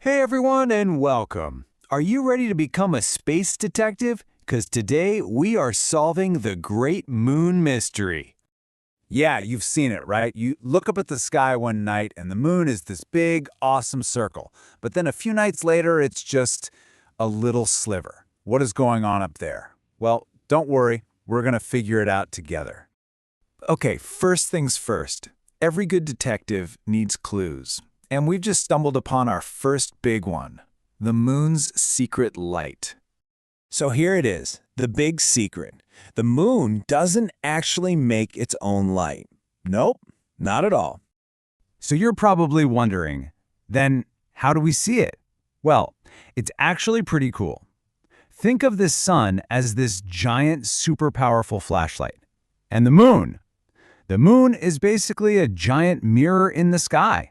Hey everyone and welcome. Are you ready to become a space detective? Because today we are solving the Great Moon Mystery. Yeah, you've seen it, right? You look up at the sky one night and the moon is this big, awesome circle. But then a few nights later, it's just a little sliver. What is going on up there? Well, don't worry. We're going to figure it out together. Okay, first things first. Every good detective needs clues. And we've just stumbled upon our first big one, the moon's secret light. So here it is, the big secret. The moon doesn't actually make its own light. Nope, not at all. So you're probably wondering, then how do we see it? Well, it's actually pretty cool. Think of this sun as this giant, super powerful flashlight. And the moon. The moon is basically a giant mirror in the sky.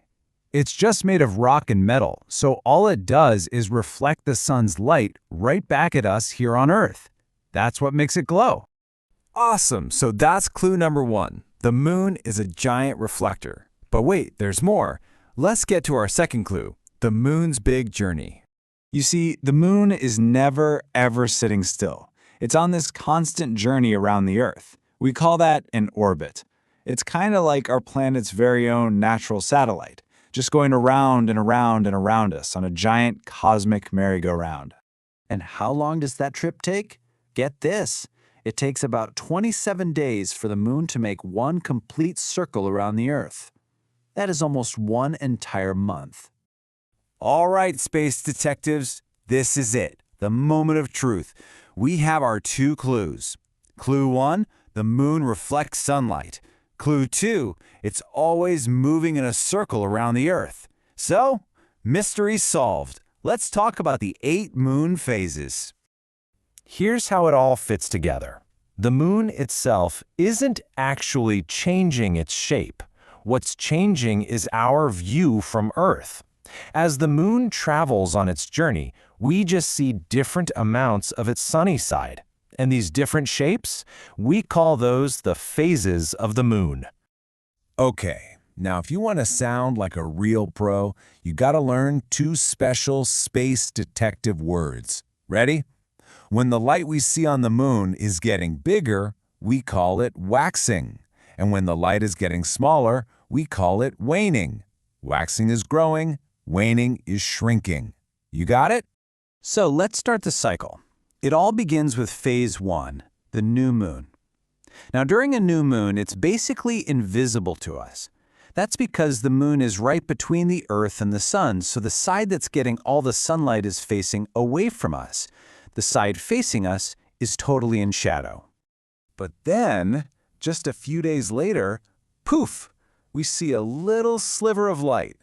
It's just made of rock and metal, so all it does is reflect the sun's light right back at us here on Earth. That's what makes it glow. Awesome, so that's clue number one. The moon is a giant reflector. But wait, there's more. Let's get to our second clue, the moon's big journey. You see, the moon is never, ever sitting still. It's on this constant journey around the Earth. We call that an orbit. It's kind of like our planet's very own natural satellite, just going around and around and around us on a giant cosmic merry-go-round. And how long does that trip take? Get this. It takes about 27 days for the moon to make one complete circle around the Earth. That is almost one entire month. All right, space detectives, this is it, the moment of truth. We have our two clues. Clue 1, the moon reflects sunlight. Clue 2, it's always moving in a circle around the Earth. So, mystery solved. Let's talk about the 8 moon phases. Here's how it all fits together. The moon itself isn't actually changing its shape. What's changing is our view from Earth. As the moon travels on its journey, we just see different amounts of its sunny side. And these different shapes, we call those the phases of the moon. Okay, now if you want to sound like a real pro, you gotta learn 2 special space detective words. Ready? When the light we see on the moon is getting bigger, we call it waxing. And when the light is getting smaller, we call it waning. Waxing is growing, waning is shrinking. You got it? So let's start the cycle. It all begins with phase 1, the new moon. Now, during a new moon, it's basically invisible to us. That's because the moon is right between the Earth and the sun, so the side that's getting all the sunlight is facing away from us. The side facing us is totally in shadow. But then, just a few days later, poof, we see a little sliver of light.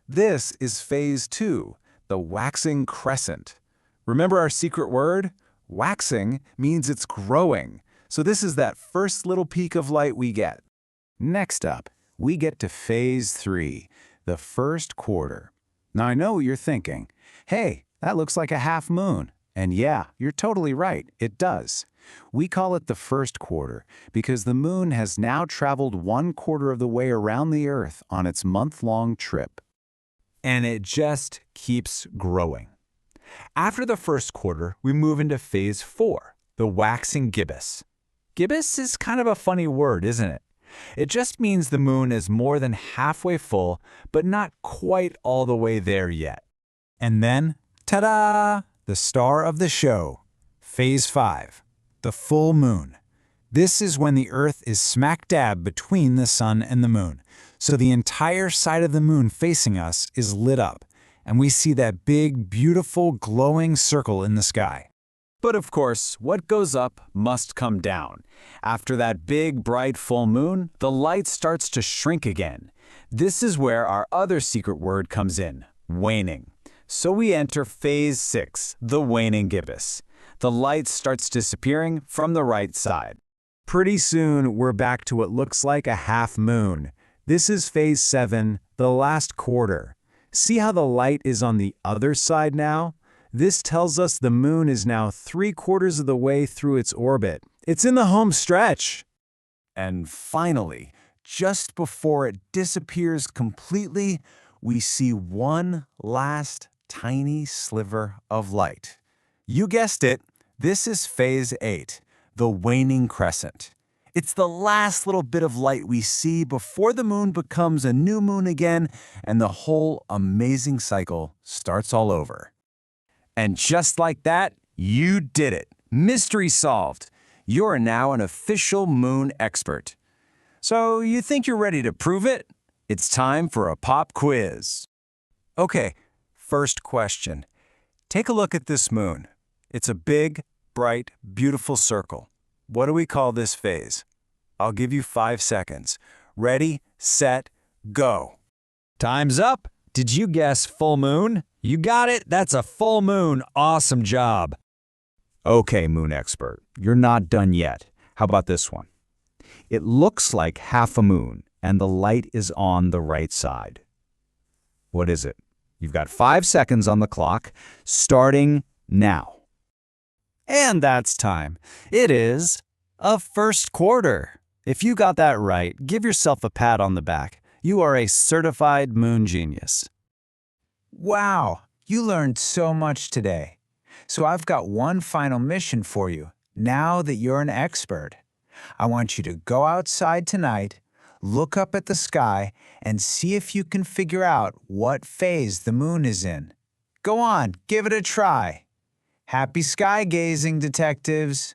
This is phase 2, the waxing crescent. Remember our secret word? Waxing means it's growing, so this is that first little peak of light we get. Next up, we get to phase 3, the first quarter. Now I know what you're thinking, hey, that looks like a half moon. And yeah, you're totally right, it does. We call it the first quarter because the moon has now traveled 1/4 of the way around the Earth on its month-long trip. And it just keeps growing. After the first quarter, we move into phase 4, the waxing gibbous. Gibbous is kind of a funny word, isn't it? It just means the moon is more than halfway full, but not quite all the way there yet. And then, ta-da! The star of the show, phase 5, the full moon. This is when the Earth is smack dab between the sun and the moon, so the entire side of the moon facing us is lit up, and we see that big, beautiful, glowing circle in the sky. But of course, what goes up must come down. After that big, bright full moon, the light starts to shrink again. This is where our other secret word comes in, waning. So we enter phase 6, the waning gibbous. The light starts disappearing from the right side. Pretty soon, we're back to what looks like a half moon. This is phase 7, the last quarter. See how the light is on the other side now? This tells us the moon is now 3/4 of the way through its orbit. It's in the home stretch. And finally, just before it disappears completely, we see one last tiny sliver of light. You guessed it, this is phase 8, the waning crescent. It's the last little bit of light we see before the moon becomes a new moon again and the whole amazing cycle starts all over. And just like that, you did it. Mystery solved. You're now an official moon expert. So you think you're ready to prove it? It's time for a pop quiz. Okay, first question. Take a look at this moon. It's a big, bright, beautiful circle. What do we call this phase? I'll give you 5 seconds. Ready, set, go. Time's up. Did you guess full moon? You got it. That's a full moon. Awesome job. Okay, moon expert, you're not done yet. How about this one? It looks like half a moon, and the light is on the right side. What is it? You've got 5 seconds on the clock, starting now. And that's time. It is a first quarter. If you got that right, give yourself a pat on the back. You are a certified moon genius. Wow, you learned so much today. So I've got one final mission for you, now that you're an expert. I want you to go outside tonight, look up at the sky, and see if you can figure out what phase the moon is in. Go on, give it a try. Happy sky gazing, detectives!